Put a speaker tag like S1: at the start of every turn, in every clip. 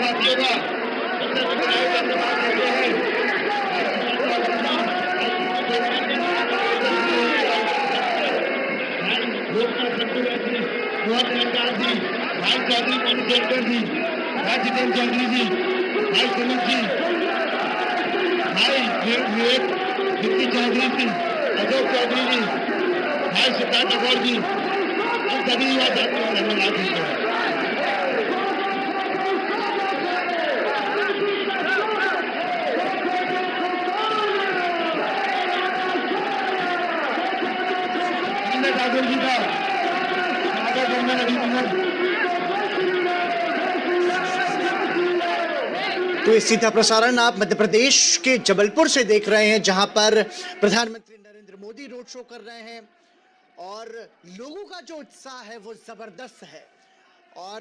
S1: साथियों का सबसे बड़ा आयोजन समाज करते हैं। लोकसभा सचिव मोहन रंगाल जी, भाई चौधरी मनु शेखर जी, भाई जितेंद्र चौधरी जी, भाई सुमित जी, भाई विवेक विक्की चौधरी जी, अशोक चौधरी जी, भाई सिद्धार्थ ठाकुर जी, हम सभी युवा साथियों को धन्यवाद देते हैं। ठाकुर जी का स्वागत करना अभिनंदन।
S2: तो इस सीधा प्रसारण आप मध्य प्रदेश के जबलपुर से देख रहे हैं, जहां पर प्रधानमंत्री नरेंद्र मोदी रोड शो कर रहे हैं और लोगों का जो उत्साह है वो जबरदस्त है। और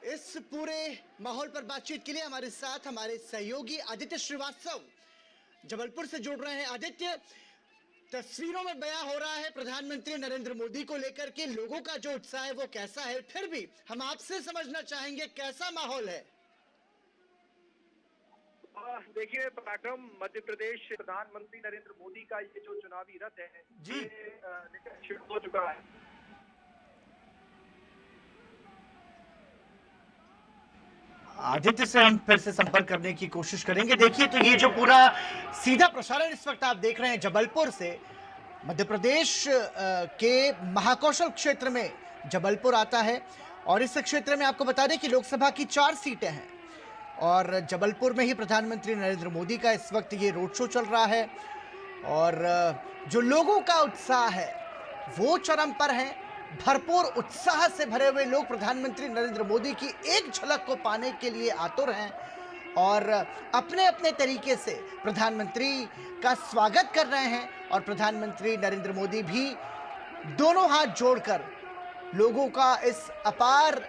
S2: इस पूरे माहौल पर बातचीत के लिए हमारे साथ हमारे सहयोगी आदित्य श्रीवास्तव जबलपुर से जुड़ रहे हैं। आदित्य, तस्वीरों में बयां हो रहा है प्रधानमंत्री नरेंद्र मोदी को लेकर के लोगों का जो उत्साह है वो कैसा है, फिर भी हम आपसे समझना चाहेंगे कैसा माहौल है।
S3: देखिए पराक्रम, मध्य प्रदेश प्रधानमंत्री नरेंद्र मोदी का ये जो चुनावी रथ है
S2: जी
S3: शुरू हो चुका है।
S2: आदित्य से हम फिर से संपर्क करने की कोशिश करेंगे। देखिए, तो ये जो पूरा सीधा प्रसारण इस वक्त आप देख रहे हैं जबलपुर से, मध्य प्रदेश के महाकौशल क्षेत्र में जबलपुर आता है और इस क्षेत्र में आपको बता दें कि लोकसभा की 4 सीटें हैं और जबलपुर में ही प्रधानमंत्री नरेंद्र मोदी का इस वक्त ये रोड शो चल रहा है और जो लोगों का उत्साह है वो चरम पर है। भरपूर उत्साह से भरे हुए लोग प्रधानमंत्री नरेंद्र मोदी की एक झलक को पाने के लिए आतुर हैं और अपने अपने तरीके से प्रधानमंत्री का स्वागत कर रहे हैं और प्रधानमंत्री नरेंद्र मोदी भी दोनों हाथ जोड़कर लोगों का इस अपार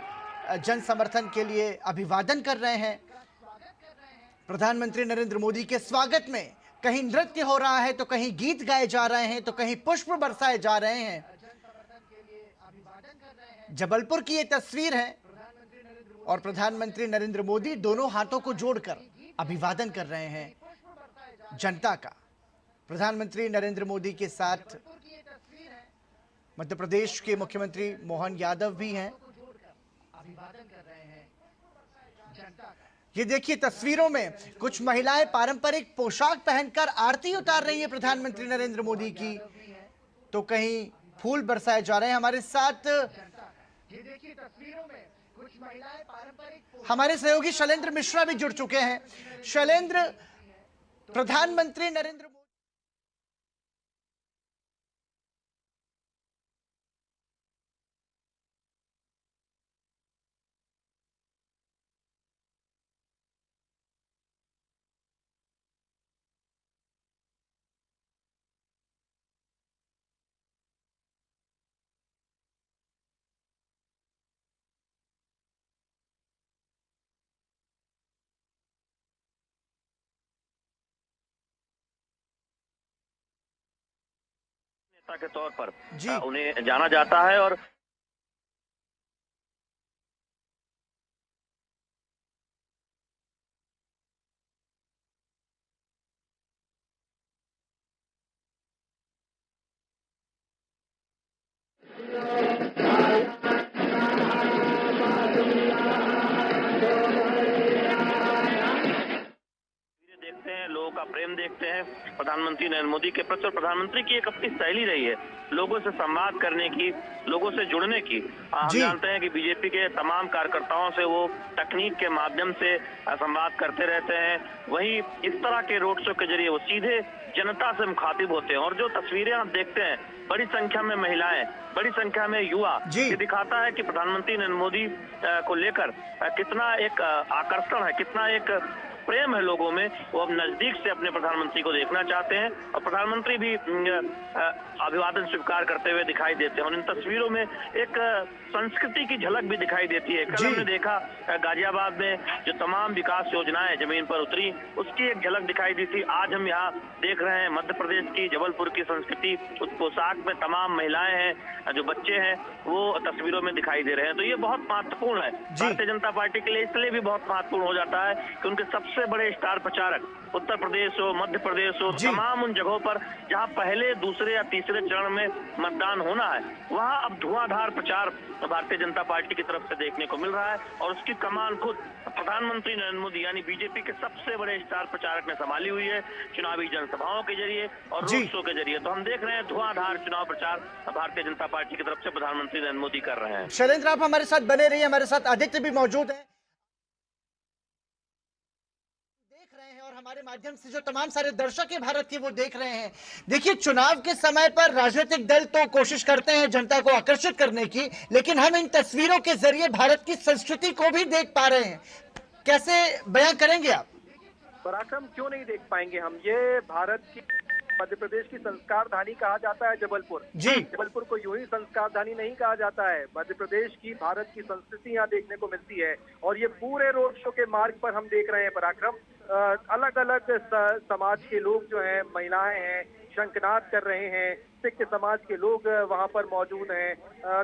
S2: जन समर्थन के लिए अभिवादन कर रहे हैं। प्रधानमंत्री नरेंद्र मोदी के स्वागत में कहीं नृत्य हो रहा है, तो कहीं गीत गाए जा रहे हैं, तो कहीं पुष्प बरसाए जा रहे हैं। जबलपुर की ये तस्वीर है और प्रधानमंत्री नरेंद्र मोदी दोनों हाथों को जोड़कर अभिवादन कर रहे हैं जनता का। प्रधानमंत्री नरेंद्र मोदी के साथ मध्य प्रदेश के मुख्यमंत्री मोहन यादव भी हैं। ये देखिए, तस्वीरों में कुछ महिलाएं पारंपरिक पोशाक पहनकर आरती उतार रही हैं प्रधानमंत्री नरेंद्र मोदी की, तो कहीं फूल बरसाए जा रहे हैं। हमारे साथ ये देखिए तस्वीरों में कुछ महिलाएं पारंपरिक, हमारे सहयोगी शैलेंद्र मिश्रा भी जुड़ चुके हैं। शैलेंद्र, प्रधानमंत्री नरेंद्र मोदी
S4: के तौर पर
S2: जी
S4: उन्हें जाना जाता है और देखते हैं, लोगों का प्रेम देखते हैं प्रधानमंत्री नरेंद्र मोदी के प्रति। और प्रधानमंत्री की एक अपनी शैली रही है लोगों से संवाद करने की, लोगों से जुड़ने की। हम जानते हैं कि बीजेपी के तमाम कार्यकर्ताओं से वो तकनीक के माध्यम से संवाद करते रहते हैं, वहीं इस तरह के रोड शो के जरिए वो सीधे जनता से मुखातिब होते हैं। और जो तस्वीरें आप देखते हैं, बड़ी संख्या में महिलाएं, बड़ी संख्या में युवा, ये दिखाता है कि प्रधानमंत्री नरेंद्र मोदी को लेकर कितना एक आकर्षण है, कितना एक प्रेम है लोगों में, वो अब नजदीक से अपने प्रधानमंत्री को देखना चाहते हैं और प्रधानमंत्री भी अभिवादन स्वीकार करते हुए दिखाई देते हैं। और इन तस्वीरों में एक संस्कृति की झलक भी दिखाई देती है। कल हमने देखा गाजियाबाद में जो तमाम विकास योजनाएं जमीन पर उतरी, उसकी एक झलक दिखाई दी थी। आज हम यहाँ देख रहे हैं मध्य प्रदेश की, जबलपुर की संस्कृति, उस पोशाक में तमाम महिलाएं हैं, जो बच्चे हैं वो तस्वीरों में दिखाई दे रहे हैं। तो ये बहुत महत्वपूर्ण है भारतीय जनता पार्टी के लिए, इसलिए भी बहुत महत्वपूर्ण हो जाता है कि उनके सबसे बड़े स्टार प्रचारक उत्तर प्रदेश हो, मध्य प्रदेश हो, तमाम उन जगहों पर जहां पहले, दूसरे या तीसरे चरण में मतदान होना है, वहां अब धुआंधार प्रचार भारतीय जनता पार्टी की तरफ से देखने को मिल रहा है। और उसकी कमान खुद प्रधानमंत्री नरेंद्र मोदी यानी बीजेपी के सबसे बड़े स्टार प्रचारक ने संभाली हुई है, चुनावी जनसभाओं के जरिए और रोड शो के जरिए। तो हम देख रहे हैं धुआंधार चुनाव प्रचार भारतीय जनता पार्टी की तरफ से प्रधानमंत्री नरेंद्र मोदी कर रहे हैं।
S2: शैलेंद्र, आप हमारे साथ बने रहिए, हमारे साथ आदित्य भी मौजूद है, और हमारे माध्यम से जो तमाम सारे दर्शक है भारत के वो देख रहे हैं। देखिए, चुनाव के समय पर राजनीतिक दल तो कोशिश करते हैं जनता को आकर्षित करने की, लेकिन हम इन तस्वीरों के जरिए भारत की संस्कृति को भी देख पा रहे हैं। कैसे बयां करेंगे आप?
S3: पराक्रम, क्यों नहीं देख पाएंगे हम? ये भारत की, मध्य प्रदेश की संस्कार धानी कहा जाता है जबलपुर।
S2: जी,
S3: जबलपुर को यूं ही संस्कार धानी नहीं कहा जाता है। मध्य प्रदेश की, भारत की संस्कृति यहाँ देखने को मिलती है। और ये पूरे रोड शो के मार्ग पर हम देख रहे हैं पराक्रम, अलग अलग समाज के लोग जो हैं, महिलाएं हैं, शंखनाद कर रहे हैं, सिख समाज के लोग वहां पर मौजूद हैं,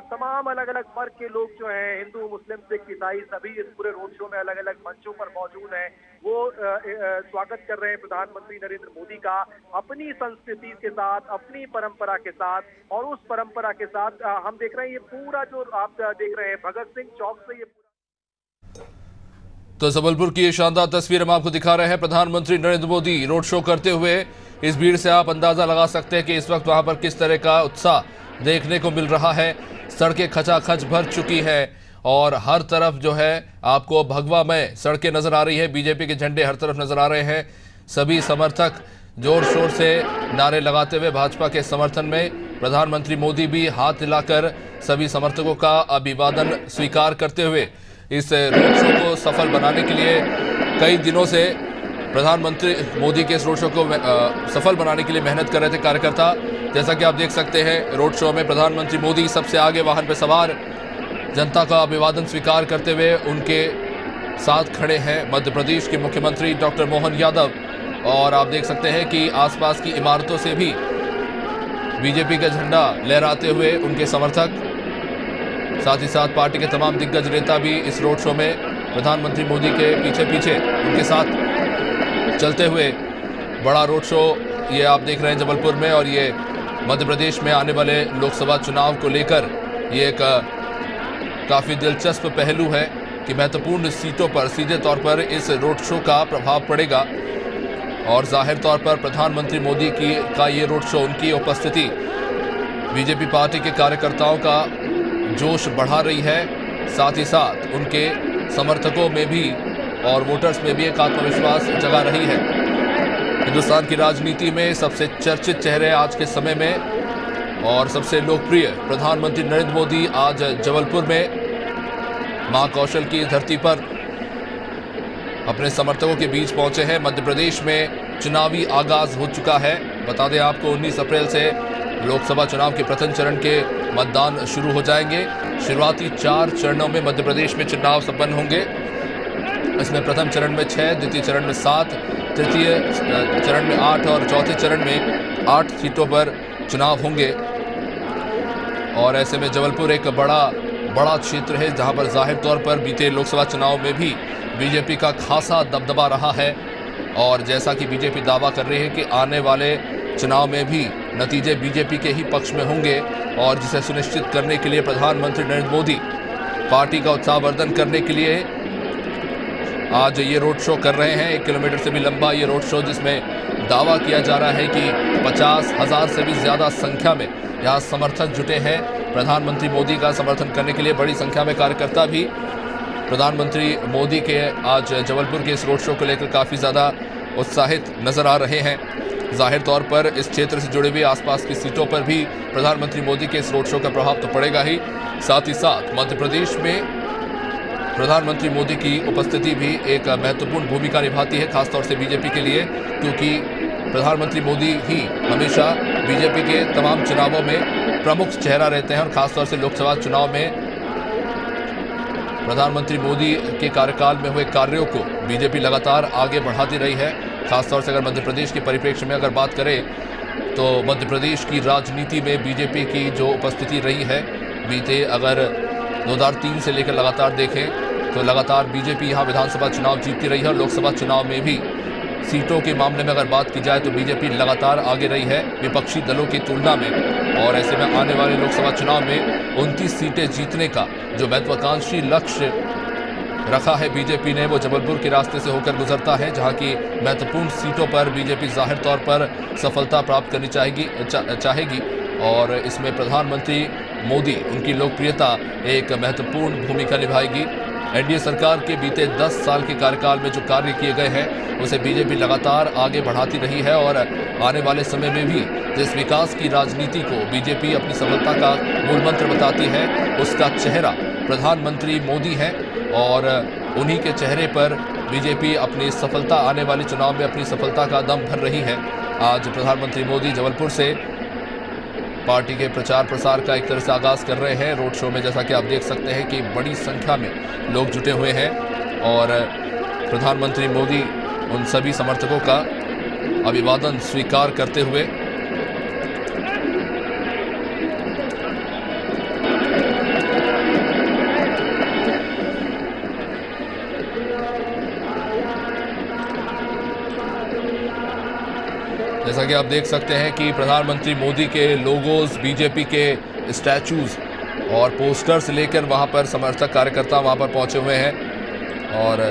S3: तमाम अलग अलग वर्ग के लोग जो हैं, हिंदू, मुस्लिम, सिख, ईसाई, सभी इस पूरे रोड शो में अलग अलग मंचों पर मौजूद हैं। वो स्वागत कर रहे हैं प्रधानमंत्री नरेंद्र मोदी का, अपनी संस्कृति के साथ, अपनी परंपरा के साथ। और उस परंपरा के साथ हम देख रहे हैं, ये पूरा जो आप देख रहे हैं भगत सिंह चौक से ये।
S5: तो जबलपुर की ये शानदार तस्वीर हम आपको दिखा रहे हैं। प्रधानमंत्री नरेंद्र मोदी रोड शो करते हुए, इस भीड़ से आप अंदाजा लगा सकते हैं कि इस वक्त वहां पर किस तरह का उत्साह देखने को मिल रहा है। सड़कें खचाखच भर चुकी है और हर तरफ जो है आपको भगवामय सड़कें नजर आ रही है। बीजेपी के झंडे हर तरफ नजर आ रहे हैं। सभी समर्थक जोर शोर से नारे लगाते हुए भाजपा के समर्थन में, प्रधानमंत्री मोदी भी हाथ हिलाकर सभी समर्थकों का अभिवादन स्वीकार करते हुए इस रोड शो को सफल बनाने के लिए कई दिनों से प्रधानमंत्री मोदी के इस रोड शो को सफल बनाने के लिए मेहनत कर रहे थे कार्यकर्ता। जैसा कि आप देख सकते हैं, रोड शो में प्रधानमंत्री मोदी सबसे आगे वाहन पर सवार जनता का अभिवादन स्वीकार करते हुए उनके साथ खड़े हैं मध्य प्रदेश के मुख्यमंत्री डॉक्टर मोहन यादव। और आप देख सकते हैं कि आसपास की इमारतों से भी बीजेपी का झंडा लहराते हुए उनके समर्थक, साथ ही साथ पार्टी के तमाम दिग्गज नेता भी इस रोड शो में प्रधानमंत्री मोदी के पीछे पीछे उनके साथ चलते हुए बड़ा रोड शो ये आप देख रहे हैं जबलपुर में। और ये मध्य प्रदेश में आने वाले लोकसभा चुनाव को लेकर ये एक काफ़ी दिलचस्प पहलू है कि महत्वपूर्ण सीटों पर सीधे तौर पर इस रोड शो का प्रभाव पड़ेगा। और जाहिर तौर पर प्रधानमंत्री मोदी का ये रोड शो, उनकी उपस्थिति बीजेपी पार्टी के कार्यकर्ताओं का जोश बढ़ा रही है, साथ ही साथ उनके समर्थकों में भी और वोटर्स में भी एक आत्मविश्वास जगा रही है। हिंदुस्तान की राजनीति में सबसे चर्चित चेहरे आज के समय में और सबसे लोकप्रिय प्रधानमंत्री नरेंद्र मोदी आज जबलपुर में मां कौशल की धरती पर अपने समर्थकों के बीच पहुंचे हैं। मध्य प्रदेश में चुनावी आगाज हो चुका है। बता दें आपको, 19 अप्रैल से लोकसभा चुनाव के प्रथम चरण के मतदान शुरू हो जाएंगे। शुरुआती 4 चरणों में मध्य प्रदेश में चुनाव संपन्न होंगे। इसमें प्रथम चरण में 6, द्वितीय चरण में 7, तृतीय चरण में 8 और चौथे चरण में 8 सीटों पर चुनाव होंगे। और ऐसे में जबलपुर एक बड़ा क्षेत्र है जहां पर जाहिर तौर पर बीते लोकसभा चुनाव में भी बीजेपी का खासा दबदबा रहा है। और जैसा कि बीजेपी दावा कर रही है कि आने वाले चुनाव में भी नतीजे बीजेपी के ही पक्ष में होंगे, और जिसे सुनिश्चित करने के लिए प्रधानमंत्री नरेंद्र मोदी पार्टी का उत्साहवर्धन करने के लिए आज ये रोड शो कर रहे हैं। 1 किलोमीटर से भी लंबा ये रोड शो, जिसमें दावा किया जा रहा है कि 50,000 से भी ज़्यादा संख्या में यहाँ समर्थक जुटे हैं प्रधानमंत्री मोदी का समर्थन करने के लिए। बड़ी संख्या में कार्यकर्ता भी प्रधानमंत्री मोदी के आज जबलपुर के इस रोड शो को लेकर काफ़ी ज़्यादा उत्साहित नज़र आ रहे हैं। जाहिर तौर पर इस क्षेत्र से जुड़े हुए आसपास की सीटों पर भी प्रधानमंत्री मोदी के इस रोड शो का प्रभाव तो पड़ेगा ही, साथ ही साथ मध्य प्रदेश में प्रधानमंत्री मोदी की उपस्थिति भी एक महत्वपूर्ण भूमिका निभाती है, खासतौर से बीजेपी के लिए, क्योंकि प्रधानमंत्री मोदी ही हमेशा बीजेपी के तमाम चुनावों में प्रमुख चेहरा रहते हैं और खासतौर से लोकसभा चुनाव में प्रधानमंत्री मोदी के कार्यकाल में हुए कार्यों को बीजेपी लगातार आगे बढ़ाती रही है। खासतौर से अगर मध्य प्रदेश के परिप्रेक्ष्य में अगर बात करें तो मध्य प्रदेश की राजनीति में बीजेपी की जो उपस्थिति रही है, बीते अगर 2003 से लेकर लगातार देखें तो लगातार बीजेपी यहाँ विधानसभा चुनाव जीतती रही है और लोकसभा चुनाव में भी सीटों के मामले में अगर बात की जाए तो बीजेपी लगातार आगे रही है विपक्षी दलों की तुलना में। और ऐसे में आने वाले लोकसभा चुनाव में 29 सीटें जीतने का जो महत्वाकांक्षी लक्ष्य रखा है बीजेपी ने, वो जबलपुर के रास्ते से होकर गुजरता है, जहां की महत्वपूर्ण सीटों पर बीजेपी जाहिर तौर पर सफलता प्राप्त करनी चाहेगी और इसमें प्रधानमंत्री मोदी, उनकी लोकप्रियता एक महत्वपूर्ण भूमिका निभाएगी। एनडीए सरकार के बीते 10 साल के कार्यकाल में जो कार्य किए गए हैं उसे बीजेपी लगातार आगे बढ़ाती रही है और आने वाले समय में भी जिस विकास की राजनीति को बीजेपी अपनी सफलता का मूल मंत्र बताती है, उसका चेहरा प्रधानमंत्री मोदी है और उन्हीं के चेहरे पर बीजेपी अपनी सफलता, आने वाले चुनाव में अपनी सफलता का दम भर रही है। आज प्रधानमंत्री मोदी जबलपुर से पार्टी के प्रचार प्रसार का एक तरह से आगाज कर रहे हैं। रोड शो में जैसा कि आप देख सकते हैं कि बड़ी संख्या में लोग जुटे हुए हैं और प्रधानमंत्री मोदी उन सभी समर्थकों का अभिवादन स्वीकार करते हुए जैसा कि आप देख सकते हैं कि प्रधानमंत्री मोदी के लोगोज, बीजेपी के स्टैचूज और पोस्टर्स लेकर वहां पर समर्थक कार्यकर्ता वहां पर पहुंचे हुए हैं और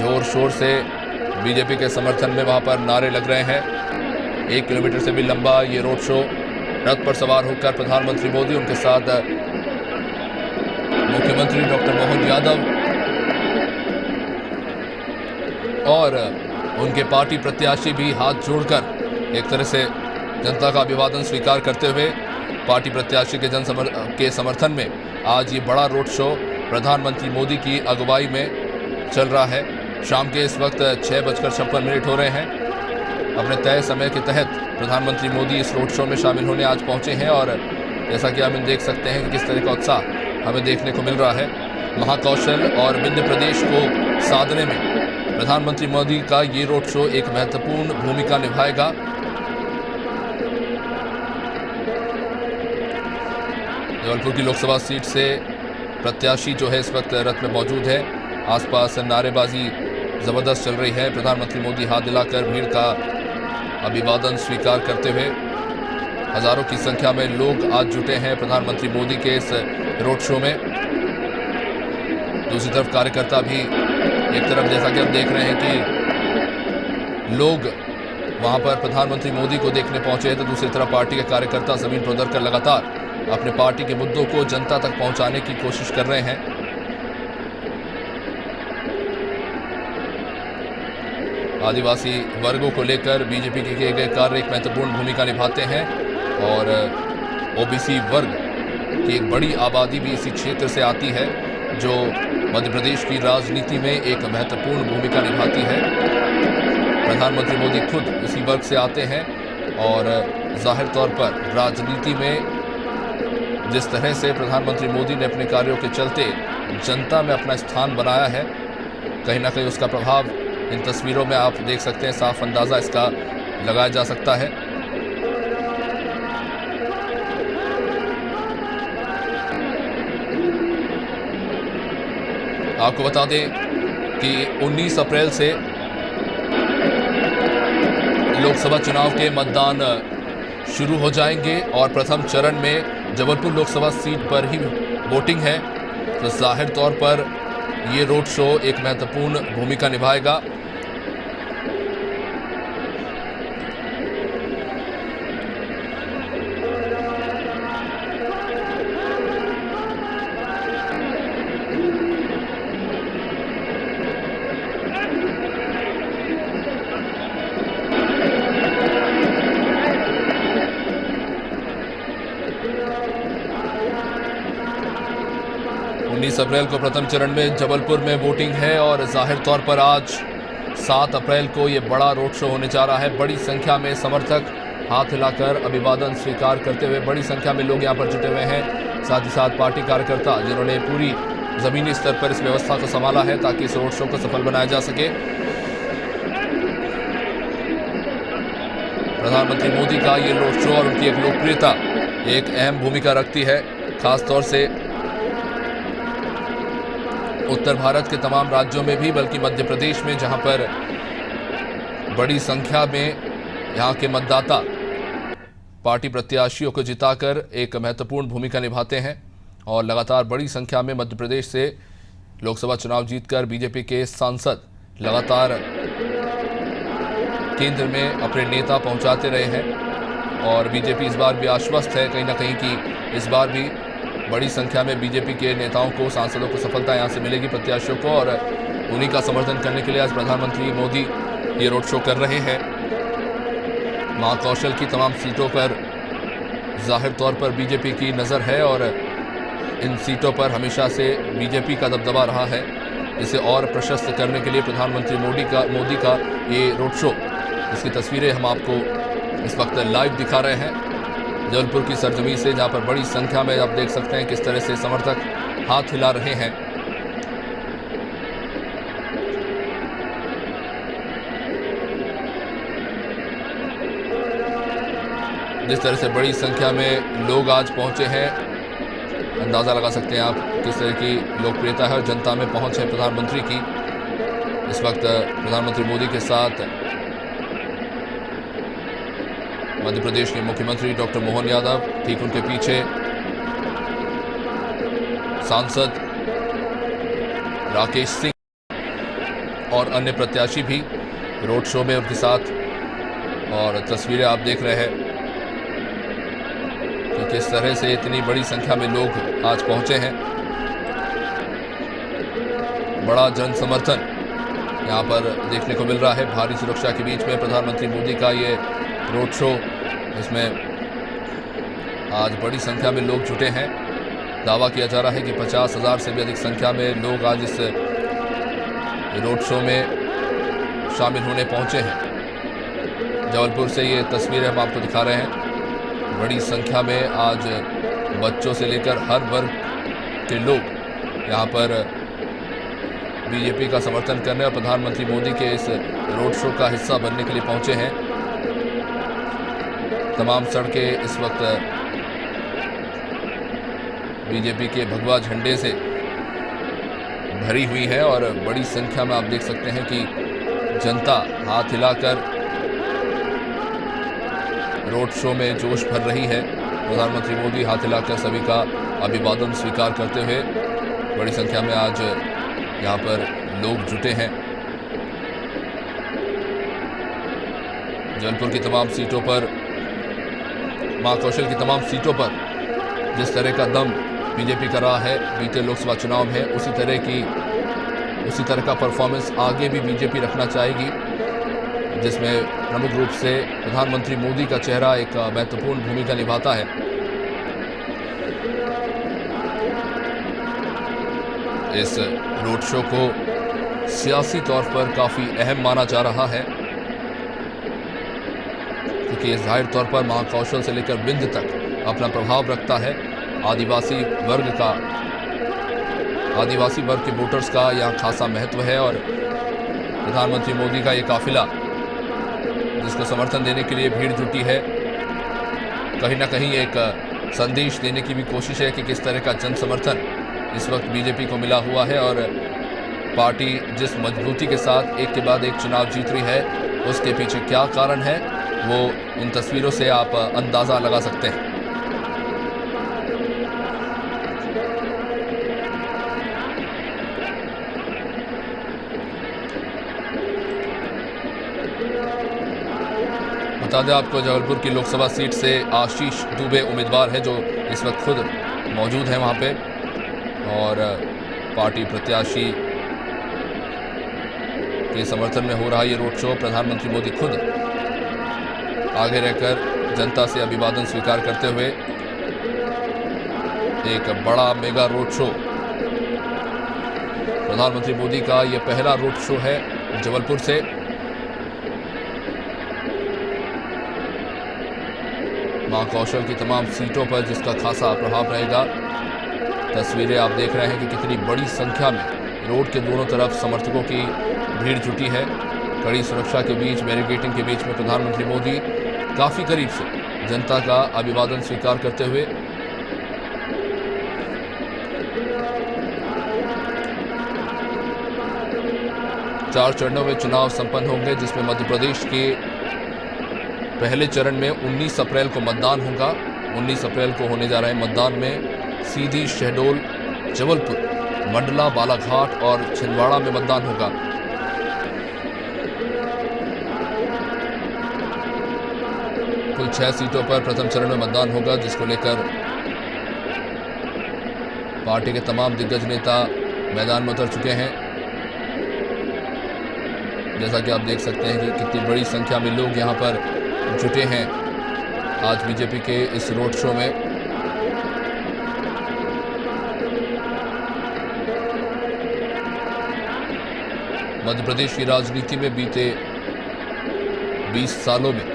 S5: जोर शोर से बीजेपी के समर्थन में वहां पर नारे लग रहे हैं। 1 किलोमीटर से भी लंबा ये रोड शो, रथ पर सवार होकर प्रधानमंत्री मोदी, उनके साथ मुख्यमंत्री डॉक्टर मोहन यादव और उनके पार्टी प्रत्याशी भी हाथ जोड़कर एक तरह से जनता का अभिवादन स्वीकार करते हुए पार्टी प्रत्याशी के समर्थन में आज ये बड़ा रोड शो प्रधानमंत्री मोदी की अगुवाई में चल रहा है। शाम के इस वक्त 6:56 हो रहे हैं। अपने तय समय के तहत प्रधानमंत्री मोदी इस रोड शो में शामिल होने आज पहुंचे हैं और जैसा कि हम देख सकते हैं कि किस तरह का उत्साह हमें देखने को मिल रहा है। महाकौशल और मध्य प्रदेश को साधने में प्रधानमंत्री मोदी का ये रोड शो एक महत्वपूर्ण भूमिका निभाएगा। जबलपुर की लोकसभा सीट से प्रत्याशी जो है इस वक्त रथ में मौजूद है। आसपास नारेबाजी जबरदस्त चल रही है। प्रधानमंत्री मोदी हाथ दिलाकर भीड़ का अभिवादन स्वीकार करते हुए हजारों की संख्या में लोग आज जुटे हैं प्रधानमंत्री मोदी के इस रोड शो में। दूसरी तरफ कार्यकर्ता भी, एक तरफ जैसा कि हम देख रहे हैं कि लोग वहां पर प्रधानमंत्री मोदी को देखने पहुंचे हैं, तो दूसरी तरफ पार्टी के कार्यकर्ता जमीन पर उतरकर लगातार अपने पार्टी के मुद्दों को जनता तक पहुंचाने की कोशिश कर रहे हैं। आदिवासी वर्गों को लेकर बीजेपी के किए गए कार्य एक महत्वपूर्ण भूमिका निभाते हैं और ओबीसी वर्ग की एक बड़ी आबादी भी इसी क्षेत्र से आती है, जो मध्य प्रदेश की राजनीति में एक महत्वपूर्ण भूमिका निभाती है। प्रधानमंत्री मोदी खुद उसी वर्ग से आते हैं और जाहिर तौर पर राजनीति में जिस तरह से प्रधानमंत्री मोदी ने अपने कार्यों के चलते जनता में अपना स्थान बनाया है, कहीं ना कहीं उसका प्रभाव इन तस्वीरों में आप देख सकते हैं। साफ अंदाजा इसका लगाया जा सकता है। आपको बता दें कि 19 अप्रैल से लोकसभा चुनाव के मतदान शुरू हो जाएंगे और प्रथम चरण में जबलपुर लोकसभा सीट पर ही वोटिंग है, तो जाहिर तौर पर ये रोड शो एक महत्वपूर्ण भूमिका निभाएगा। 19 अप्रैल को प्रथम चरण में जबलपुर में वोटिंग है और जाहिर तौर पर आज 7 अप्रैल को ये बड़ा रोड शो होने जा रहा है। बड़ी संख्या में समर्थक हाथ हिलाकर अभिवादन स्वीकार करते हुए बड़ी संख्या में लोग यहाँ पर जुटे हुए हैं। साथ ही साथ पार्टी कार्यकर्ता जिन्होंने पूरी जमीनी स्तर पर इस व्यवस्था को संभाला है ताकि इस रोड शो को सफल बनाया जा सके। प्रधानमंत्री मोदी का ये रोड शो और उनकी एक लोकप्रियता एक अहम भूमिका रखती है, खासतौर से उत्तर भारत के तमाम राज्यों में भी, बल्कि मध्य प्रदेश में जहां पर बड़ी संख्या में यहां के मतदाता पार्टी प्रत्याशियों को जिताकर एक महत्वपूर्ण भूमिका निभाते हैं और लगातार बड़ी संख्या में मध्य प्रदेश से लोकसभा चुनाव जीतकर बीजेपी के सांसद लगातार केंद्र में अपने नेता पहुंचाते रहे हैं और बीजेपी इस बार भी आश्वस्त है कहीं ना कहीं कि इस बार भी बड़ी संख्या में बीजेपी के नेताओं को, सांसदों को सफलता यहां से मिलेगी, प्रत्याशियों को, और उन्हीं का समर्थन करने के लिए आज प्रधानमंत्री मोदी ये रोड शो कर रहे हैं। महाकौशल की तमाम सीटों पर जाहिर तौर पर बीजेपी की नज़र है और इन सीटों पर हमेशा से बीजेपी का दबदबा रहा है। इसे और प्रशस्त करने के लिए प्रधानमंत्री मोदी का ये रोड शो, इसकी तस्वीरें हम आपको इस वक्त लाइव दिखा रहे हैं जबलपुर की सरजमी से, जहां पर बड़ी संख्या में आप देख सकते हैं किस तरह से समर्थक हाथ हिला रहे हैं। जिस तरह से बड़ी संख्या में लोग आज पहुंचे हैं, अंदाज़ा लगा सकते हैं आप किस तरह की लोकप्रियता है और जनता में पहुंच है प्रधानमंत्री की। इस वक्त प्रधानमंत्री मोदी के साथ मध्य प्रदेश के मुख्यमंत्री डॉक्टर मोहन यादव, ठीक उनके पीछे सांसद राकेश सिंह और अन्य प्रत्याशी भी रोड शो में उनके साथ, और तस्वीरें आप देख रहे हैं कि किस तरह से इतनी बड़ी संख्या में लोग आज पहुंचे हैं। बड़ा जन समर्थन यहां पर देखने को मिल रहा है। भारी सुरक्षा के बीच में प्रधानमंत्री मोदी का ये रोड शो, इसमें आज बड़ी संख्या में लोग जुटे हैं। दावा किया जा रहा है कि 50,000 से भी अधिक संख्या में लोग आज इस रोड शो में शामिल होने पहुंचे हैं। जबलपुर से ये तस्वीरें हम आपको दिखा रहे हैं। बड़ी संख्या में आज बच्चों से लेकर हर वर्ग के लोग यहाँ पर बीजेपी का समर्थन करने और प्रधानमंत्री मोदी के इस रोड शो का हिस्सा बनने के लिए पहुंचे हैं। तमाम सड़कें इस वक्त बीजेपी के भगवा झंडे से भरी हुई है और बड़ी संख्या में आप देख सकते हैं कि जनता हाथ हिलाकर रोड शो में जोश भर रही है। प्रधानमंत्री मोदी हाथ हिलाकर सभी का अभिवादन स्वीकार करते हुए बड़ी संख्या में आज यहाँ पर लोग जुटे हैं। जबलपुर की तमाम सीटों पर, महाकौशल की तमाम सीटों पर जिस तरह का दम बीजेपी का रहा है बीते लोकसभा चुनाव में, उसी तरह का परफॉर्मेंस आगे भी बीजेपी रखना चाहेगी, जिसमें प्रमुख रूप से प्रधानमंत्री मोदी का चेहरा एक महत्वपूर्ण भूमिका निभाता है। इस रोड शो को सियासी तौर पर काफ़ी अहम माना जा रहा है क्योंकि ये जाहिर तौर पर महाकौशल से लेकर विंध्य तक अपना प्रभाव रखता है। आदिवासी वर्ग के वोटर्स का यहाँ खासा महत्व है और प्रधानमंत्री मोदी का ये काफिला जिसको समर्थन देने के लिए भीड़ जुटी है, कहीं ना कहीं एक संदेश देने की भी कोशिश है कि किस तरह का जन समर्थन इस वक्त बीजेपी को मिला हुआ है और पार्टी जिस मजबूती के साथ एक के बाद एक चुनाव जीत रही है उसके पीछे क्या कारण है वो इन तस्वीरों से आप अंदाज़ा लगा सकते हैं। बता दें आपको जबलपुर की लोकसभा सीट से आशीष दुबे उम्मीदवार है जो इस वक्त खुद मौजूद हैं वहां पे और पार्टी प्रत्याशी के समर्थन में हो रहा ये रोड शो। प्रधानमंत्री मोदी खुद आगे रहकर जनता से अभिवादन स्वीकार करते हुए एक बड़ा मेगा रोड शो प्रधानमंत्री मोदी का यह पहला रोड शो है जबलपुर से। महाकौशल की तमाम सीटों पर जिसका खासा प्रभाव रहेगा। तस्वीरें आप देख रहे हैं कि कितनी बड़ी संख्या में रोड के दोनों तरफ समर्थकों की भीड़ जुटी है। कड़ी सुरक्षा के बीच, बैरिकेडिंग के बीच में प्रधानमंत्री मोदी काफी करीब से जनता का अभिवादन स्वीकार करते हुए चार चरणों में चुनाव संपन्न होंगे, जिसमें मध्य प्रदेश के पहले चरण में 19 अप्रैल को मतदान होगा। 19 अप्रैल को होने जा रहे मतदान में सीधी, शहडोल, जबलपुर, मंडला, बालाघाट और छिंदवाड़ा में मतदान होगा। कुल 6 सीटों पर प्रथम चरण में मतदान होगा, जिसको लेकर पार्टी के तमाम दिग्गज नेता मैदान में उतर चुके हैं। जैसा कि आप देख सकते हैं कि कितनी बड़ी संख्या में लोग यहां पर जुटे हैं आज बीजेपी के इस रोड शो में। मध्य प्रदेश की राजनीति में बीते 20 सालों में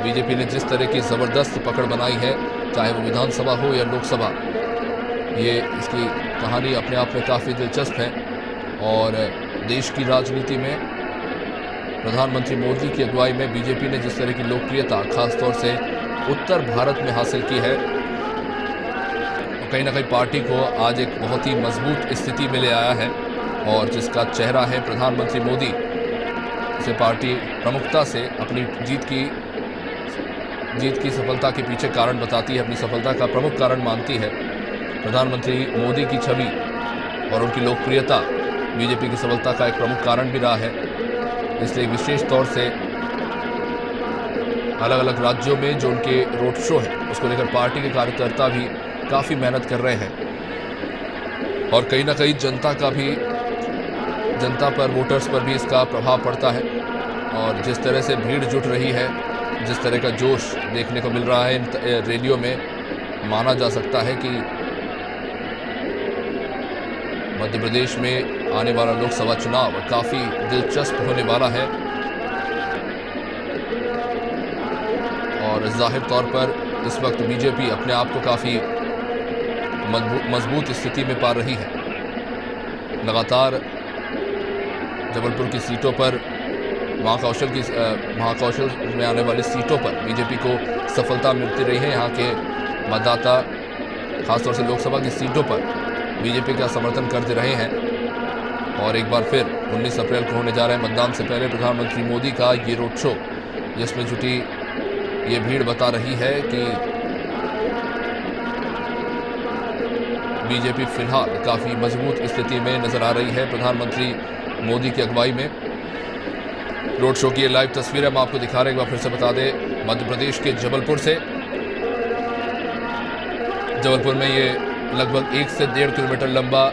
S5: बीजेपी ने जिस तरह की जबरदस्त पकड़ बनाई है, चाहे वो विधानसभा हो या लोकसभा, ये इसकी कहानी अपने आप में काफ़ी दिलचस्प है। और देश की राजनीति में प्रधानमंत्री मोदी की अगुवाई में बीजेपी ने जिस तरह की लोकप्रियता खासतौर से उत्तर भारत में हासिल की है, तो कहीं ना कहीं पार्टी को आज एक बहुत ही मजबूत स्थिति में ले आया है। और जिसका चेहरा है प्रधानमंत्री मोदी, इसे पार्टी प्रमुखता से अपनी जीत की सफलता के पीछे कारण बताती है, अपनी सफलता का प्रमुख कारण मानती है। प्रधानमंत्री मोदी की छवि और उनकी लोकप्रियता बीजेपी की सफलता का एक प्रमुख कारण भी रहा है। इसलिए विशेष तौर से अलग अलग राज्यों में जो उनके रोड शो है, उसको लेकर पार्टी के कार्यकर्ता भी काफ़ी मेहनत कर रहे हैं। और कहीं ना कहीं जनता पर, वोटर्स पर भी इसका प्रभाव पड़ता है। और जिस तरह से भीड़ जुट रही है, जिस तरह का जोश देखने को मिल रहा है इन रैलियों में, माना जा सकता है कि मध्य प्रदेश में आने वाला लोकसभा चुनाव काफ़ी दिलचस्प होने वाला है। और जाहिर तौर पर इस वक्त बीजेपी अपने आप को काफ़ी मजबूत स्थिति में पा रही है। लगातार जबलपुर की सीटों पर, महाकौशल में आने वाली सीटों पर बीजेपी को सफलता मिलती रही है। यहाँ के मतदाता खासतौर से लोकसभा की सीटों पर बीजेपी का समर्थन करते रहे हैं। और एक बार फिर 19 अप्रैल को होने जा रहे मतदान से पहले प्रधानमंत्री मोदी का ये रोड शो, जिसमें जुटी ये भीड़ बता रही है कि बीजेपी फिलहाल काफ़ी मजबूत स्थिति में नजर आ रही है प्रधानमंत्री मोदी की अगुवाई में। रोड शो की लाइव तस्वीरें हम आपको दिखा रहे हैं। एक बार फिर से बता दें, मध्य प्रदेश के जबलपुर से, जबलपुर में ये लगभग 1 से 1.5 किलोमीटर लंबा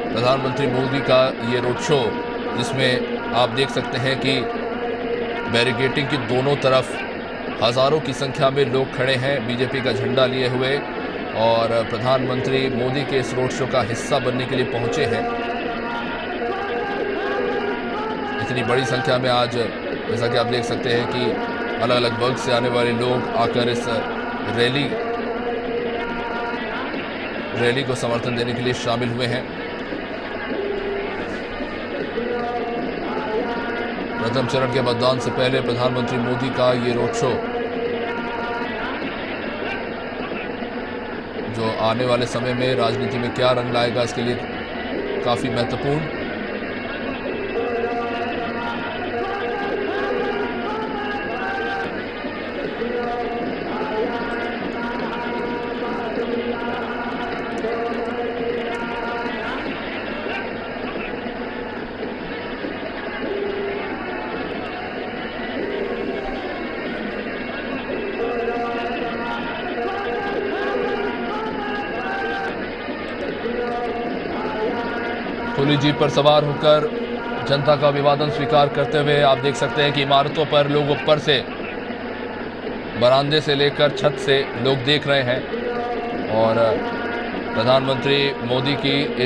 S5: प्रधानमंत्री मोदी का ये रोड शो, जिसमें आप देख सकते हैं कि बैरिकेडिंग की दोनों तरफ हजारों की संख्या में लोग खड़े हैं बीजेपी का झंडा लिए हुए, और प्रधानमंत्री मोदी के इस रोड शो का हिस्सा बनने के लिए पहुंचे हैं। इतनी बड़ी संख्या में आज, जैसा कि आप देख सकते हैं कि अलग अलग वर्ग से आने वाले लोग आकर इस रैली को समर्थन देने के लिए शामिल हुए हैं। प्रथम चरण के मतदान से पहले प्रधानमंत्री मोदी का ये रोड शो, जो आने वाले समय में राजनीति में क्या रंग लाएगा, इसके लिए काफी महत्वपूर्ण खुली जीप पर सवार होकर जनता का अभिवादन स्वीकार करते हुए आप देख सकते हैं कि इमारतों पर लोग ऊपर से, बरामदे से लेकर छत से लोग देख रहे हैं। और प्रधानमंत्री मोदी की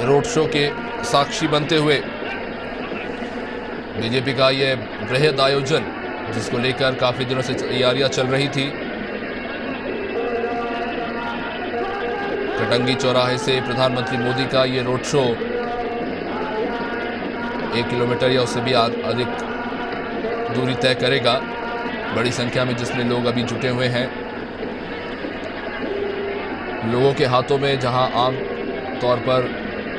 S5: रोड शो के साक्षी बनते हुए बीजेपी का ये बृहद आयोजन, जिसको लेकर काफी दिनों से तैयारियां चल रही थी। कटंगी चौराहे से प्रधानमंत्री मोदी का ये रोड शो 1 किलोमीटर या उससे भी अधिक दूरी तय करेगा। बड़ी संख्या में जिसमें लोग अभी जुटे हुए हैं। लोगों के हाथों में जहां आम तौर पर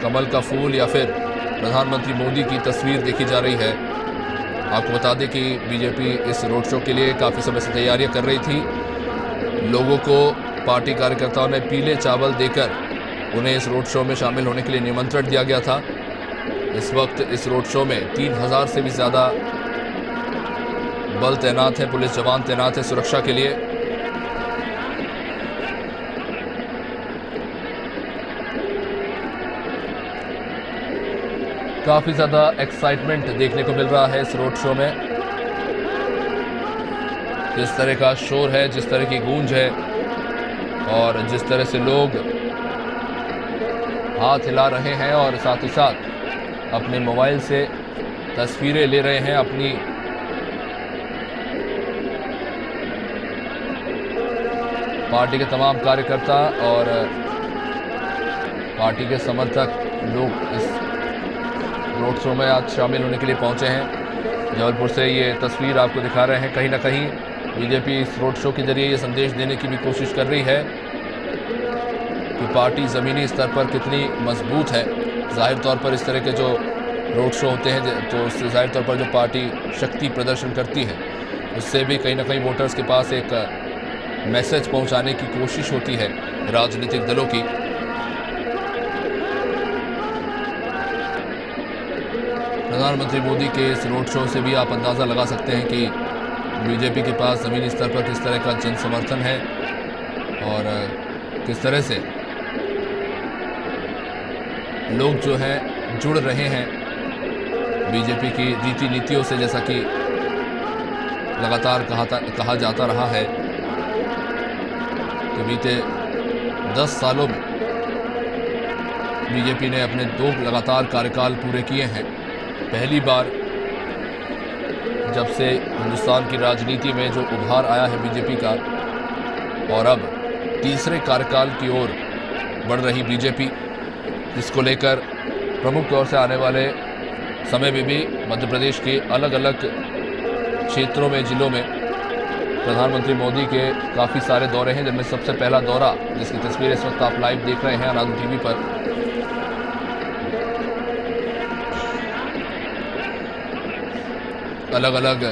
S5: कमल का फूल या फिर प्रधानमंत्री मोदी की तस्वीर देखी जा रही है। आपको बता दें कि बीजेपी इस रोड शो के लिए काफ़ी समय से तैयारियां कर रही थी। लोगों को पार्टी कार्यकर्ताओं ने पीले चावल देकर उन्हें इस रोड शो में शामिल होने के लिए निमंत्रण दिया गया था। इस वक्त इस रोड शो में 3000 से भी ज़्यादा बल तैनात है, पुलिस जवान तैनात है सुरक्षा के लिए। काफ़ी ज़्यादा एक्साइटमेंट देखने को मिल रहा है इस रोड शो में। जिस तरह का शोर है, जिस तरह की गूंज है और जिस तरह से लोग हाथ हिला रहे हैं और साथ ही साथ अपने मोबाइल से तस्वीरें ले रहे हैं अपनी। पार्टी के तमाम कार्यकर्ता और पार्टी के समर्थक लोग इस रोड शो में आज शामिल होने के लिए पहुंचे हैं। जबलपुर से ये तस्वीर आपको दिखा रहे हैं। कहीं ना कहीं बीजेपी इस रोड शो के जरिए ये संदेश देने की भी कोशिश कर रही है कि पार्टी ज़मीनी स्तर पर कितनी मजबूत है। जाहिर तौर पर इस तरह के जो रोड शो होते हैं तो उससे जाहिर तौर पर जो पार्टी शक्ति प्रदर्शन करती है उससे भी कहीं ना कहीं वोटर्स के पास एक मैसेज पहुंचाने की कोशिश होती है राजनीतिक दलों की। प्रधानमंत्री मोदी के इस रोड शो से भी आप अंदाज़ा लगा सकते हैं कि बीजेपी के पास ज़मीनी स्तर पर किस तरह का जन समर्थन है और किस तरह से लोग जो हैं जुड़ रहे हैं बीजेपी की रीति नीतियों से। जैसा कि लगातार कहा जाता रहा है कि बीते 10 सालों में बीजेपी ने अपने 2 लगातार कार्यकाल पूरे किए हैं। पहली बार जब से हिंदुस्तान की राजनीति में जो उभार आया है बीजेपी का, और अब तीसरे कार्यकाल की ओर बढ़ रही बीजेपी, जिसको लेकर प्रमुख तौर से आने वाले समय में भी मध्य प्रदेश के अलग अलग क्षेत्रों में, जिलों में प्रधानमंत्री मोदी के काफ़ी सारे दौरे हैं। जिनमें सबसे पहला दौरा, जिसकी तस्वीरें इस वक्त आप लाइव देख रहे हैं अनादू टीवी पर, अलग अलग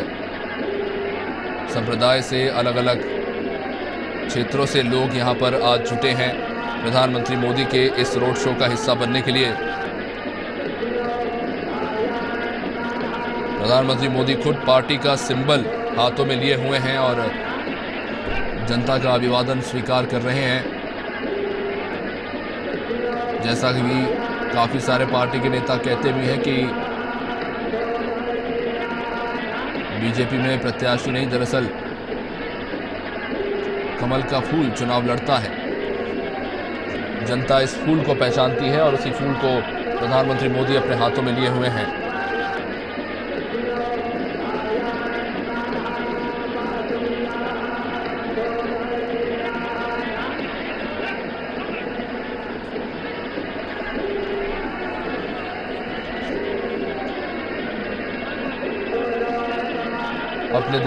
S5: संप्रदाय से, अलग अलग क्षेत्रों से लोग यहाँ पर आज जुटे हैं प्रधानमंत्री मोदी के इस रोड शो का हिस्सा बनने के लिए। प्रधानमंत्री मोदी खुद पार्टी का सिंबल हाथों में लिए हुए हैं और जनता का अभिवादन स्वीकार कर रहे हैं। जैसा कि काफ़ी सारे पार्टी के नेता कहते भी हैं कि बीजेपी में प्रत्याशी नहीं, दरअसल कमल का फूल चुनाव लड़ता है। जनता इस फूल को पहचानती है और उसी फूल को प्रधानमंत्री मोदी अपने हाथों में लिए हुए हैं। अपने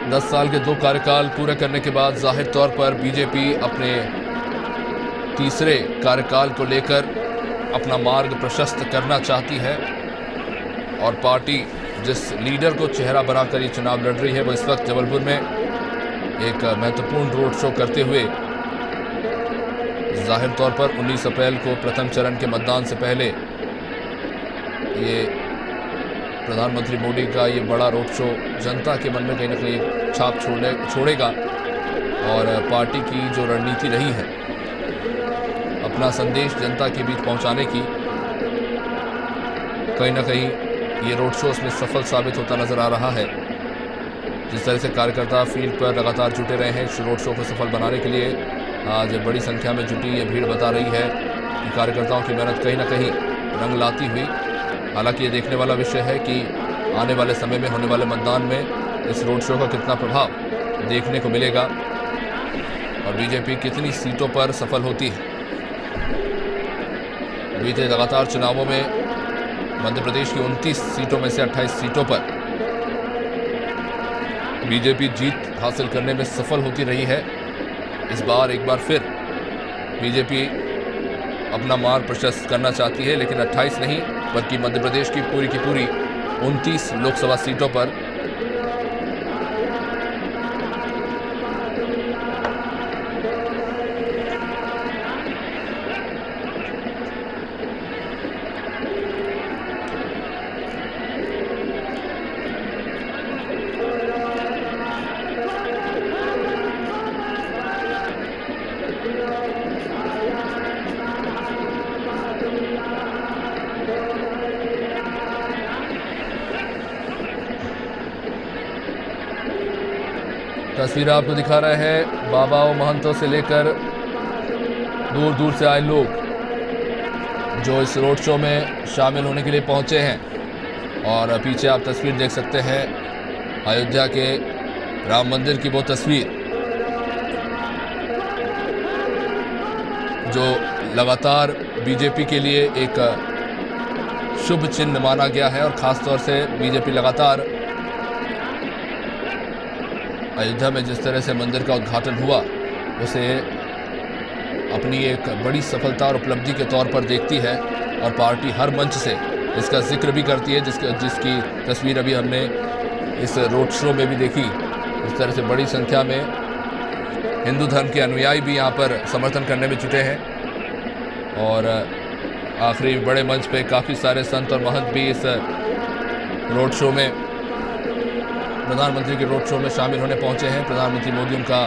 S5: 10 साल के 2 कार्यकाल पूरे करने के बाद जाहिर तौर पर बीजेपी अपने तीसरे कार्यकाल को लेकर अपना मार्ग प्रशस्त करना चाहती है और पार्टी जिस लीडर को चेहरा बनाकर ये चुनाव लड़ रही है वो इस वक्त जबलपुर में एक महत्वपूर्ण रोड शो करते हुए जाहिर तौर पर 19 अप्रैल को प्रथम चरण के मतदान से पहले ये प्रधानमंत्री मोदी का ये बड़ा रोड शो जनता के मन में कहीं ना कहीं छाप छोड़ेगा और पार्टी की जो रणनीति रही है अपना संदेश जनता के बीच पहुंचाने की, कहीं ना कहीं ये रोड शो उसमें सफल साबित होता नजर आ रहा है। जिस तरह से कार्यकर्ता फील्ड पर लगातार जुटे रहे हैं इस रोड शो को सफल बनाने के लिए, आज बड़ी संख्या में जुटी ये भीड़ बता रही है कि कार्यकर्ताओं की मेहनत कहीं ना कहीं रंग लाती हुई। हालांकि ये देखने वाला विषय है कि आने वाले समय में होने वाले मतदान में इस रोड शो का कितना प्रभाव देखने को मिलेगा और बीजेपी कितनी सीटों पर सफल होती है। बीते लगातार चुनावों में मध्य प्रदेश की 29 सीटों में से 28 सीटों पर बीजेपी जीत हासिल करने में सफल होती रही है। इस बार एक बार फिर बीजेपी अपना मार्ग प्रशस्त करना चाहती है, लेकिन 28 नहीं बल्कि मध्य प्रदेश की पूरी 29 लोकसभा सीटों पर तस्वीर आपको दिखा रहे हैं बाबाओं महंतों से लेकर दूर दूर से आए लोग जो इस रोड शो में शामिल होने के लिए पहुंचे हैं। और पीछे आप तस्वीर देख सकते हैं अयोध्या के राम मंदिर की वो तस्वीर जो लगातार बीजेपी के लिए एक शुभ चिन्ह माना गया है। और ख़ासतौर से बीजेपी लगातार अयोध्या में जिस तरह से मंदिर का उद्घाटन हुआ उसे अपनी एक बड़ी सफलता और उपलब्धि के तौर पर देखती है और पार्टी हर मंच से इसका जिक्र भी करती है, जिसकी तस्वीर अभी हमने इस रोड शो में भी देखी। इस तरह से बड़ी संख्या में हिंदू धर्म के अनुयायी भी यहाँ पर समर्थन करने में जुटे हैं और आखिरी बड़े मंच पे काफ़ी सारे संत और महंत भी इस रोड शो में प्रधानमंत्री के रोड शो में शामिल होने पहुंचे हैं। प्रधानमंत्री मोदी उनका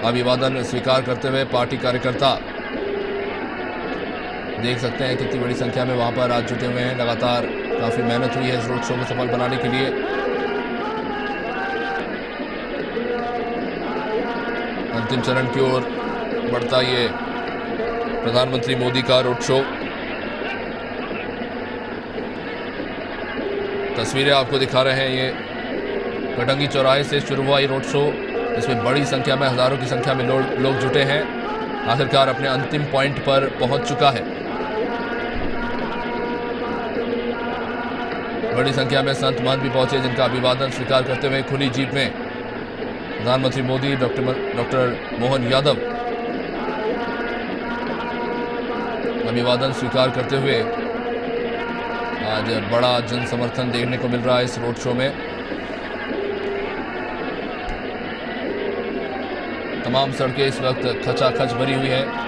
S5: अभिवादन स्वीकार करते हुए पार्टी कार्यकर्ता देख सकते हैं कितनी बड़ी संख्या में वहां पर आज जुटे हुए हैं। लगातार काफ़ी मेहनत हुई है इस रोड शो को सफल बनाने के लिए। अंतिम चरण की ओर बढ़ता ये प्रधानमंत्री मोदी का रोड शो। तस्वीरें आपको दिखा रहे हैं ये कटंगी चौराहे से शुरू हुआ ये रोड शो, इसमें बड़ी संख्या में हजारों की संख्या में लोग जुटे हैं। आखिरकार अपने अंतिम पॉइंट पर पहुंच चुका है। बड़ी संख्या में संत महंत भी पहुंचे जिनका अभिवादन स्वीकार करते हुए खुली जीप में प्रधानमंत्री मोदी डॉक्टर मोहन यादव अभिवादन स्वीकार करते हुए आज बड़ा जन समर्थन देखने को मिल रहा है इस रोड शो में। तमाम सड़कें इस वक्त खचाखच भरी हुई है।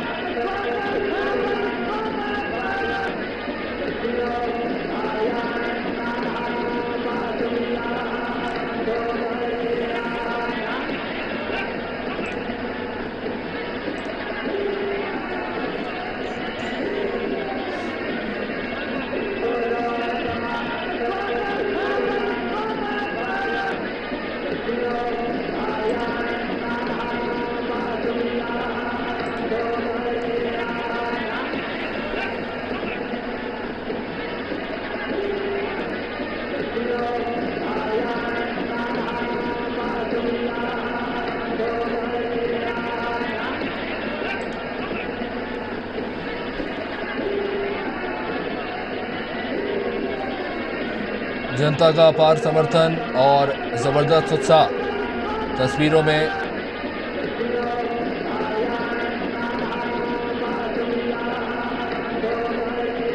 S5: जनता का अपार समर्थन और जबरदस्त उत्साह तस्वीरों में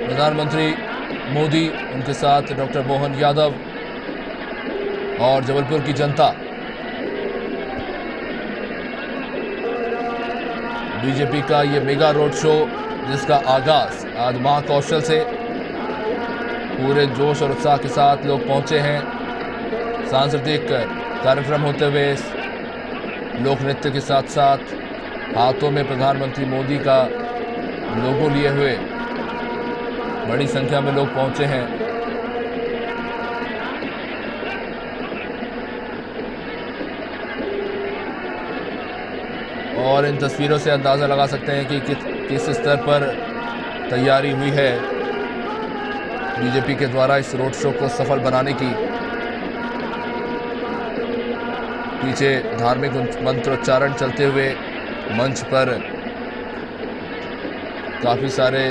S5: प्रधानमंत्री मोदी, उनके साथ डॉक्टर मोहन यादव और जबलपुर की जनता। बीजेपी का ये मेगा रोड शो जिसका आगाज आज महाकौशल से पूरे जोश और उत्साह के साथ लोग पहुंचे हैं। सांस्कृतिक कार्यक्रम होते हुए लोक नृत्य के साथ साथ हाथों में प्रधानमंत्री मोदी का लोगो लिए हुए बड़ी संख्या में लोग पहुंचे हैं। और इन तस्वीरों से अंदाज़ा लगा सकते हैं कि किस स्तर पर तैयारी हुई है बीजेपी के द्वारा इस रोड शो को सफल बनाने की। पीछे धार्मिक मंत्रोच्चारण चलते हुए मंच पर काफी सारे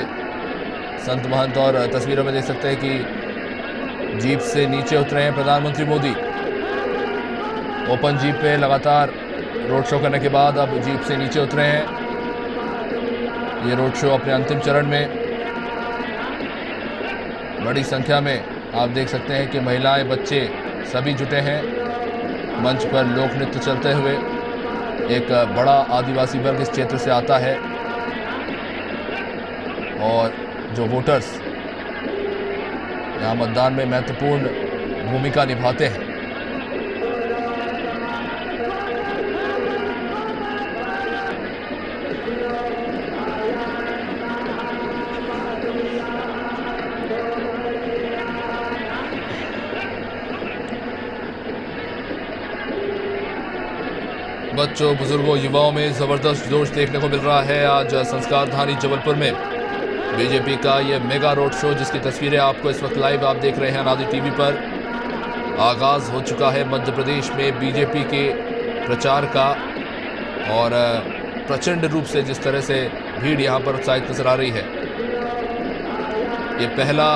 S5: संत महंत, और तस्वीरों में देख सकते हैं कि जीप से नीचे उतरे हैं प्रधानमंत्री मोदी। ओपन जीप पे लगातार रोड शो करने के बाद अब जीप से नीचे उतरे हैं। ये रोड शो अपने अंतिम चरण में। बड़ी संख्या में आप देख सकते हैं कि महिलाएं, बच्चे सभी जुटे हैं। मंच पर लोक नृत्य चलते हुए एक बड़ा आदिवासी वर्ग इस क्षेत्र से आता है और जो वोटर्स यहाँ मतदान में महत्वपूर्ण भूमिका निभाते हैं। बच्चों, बुजुर्गों, युवाओं में जबरदस्त जोश देखने को मिल रहा है। आज संस्कार धानी जबलपुर में बीजेपी का ये मेगा रोड शो, जिसकी तस्वीरें आपको इस वक्त लाइव आप देख रहे हैं अनादि टीवी पर, आगाज हो चुका है मध्य प्रदेश में बीजेपी के प्रचार का। और प्रचंड रूप से जिस तरह से भीड़ यहाँ पर उत्साहित नजर आ रही है। ये पहला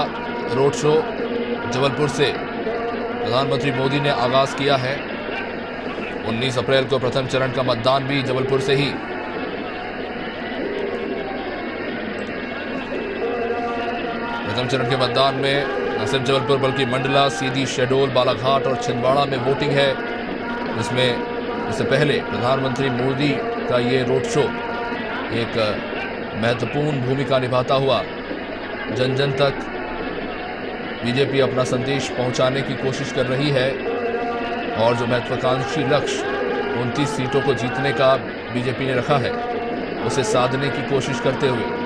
S5: रोड शो जबलपुर से प्रधानमंत्री मोदी ने आगाज किया है। 19 अप्रैल को प्रथम चरण का मतदान भी जबलपुर से ही। प्रथम चरण के मतदान में न सिर्फ जबलपुर बल्कि मंडला, सीधी, शहडोल, बालाघाट और छिंदवाड़ा में वोटिंग है, जिसमें इससे पहले प्रधानमंत्री मोदी का ये रोड शो एक महत्वपूर्ण भूमिका निभाता हुआ जन जन तक बीजेपी अपना संदेश पहुंचाने की कोशिश कर रही है। और जो महत्वाकांक्षी लक्ष्य 29 सीटों को जीतने का बीजेपी ने रखा है, उसे साधने की कोशिश करते हुए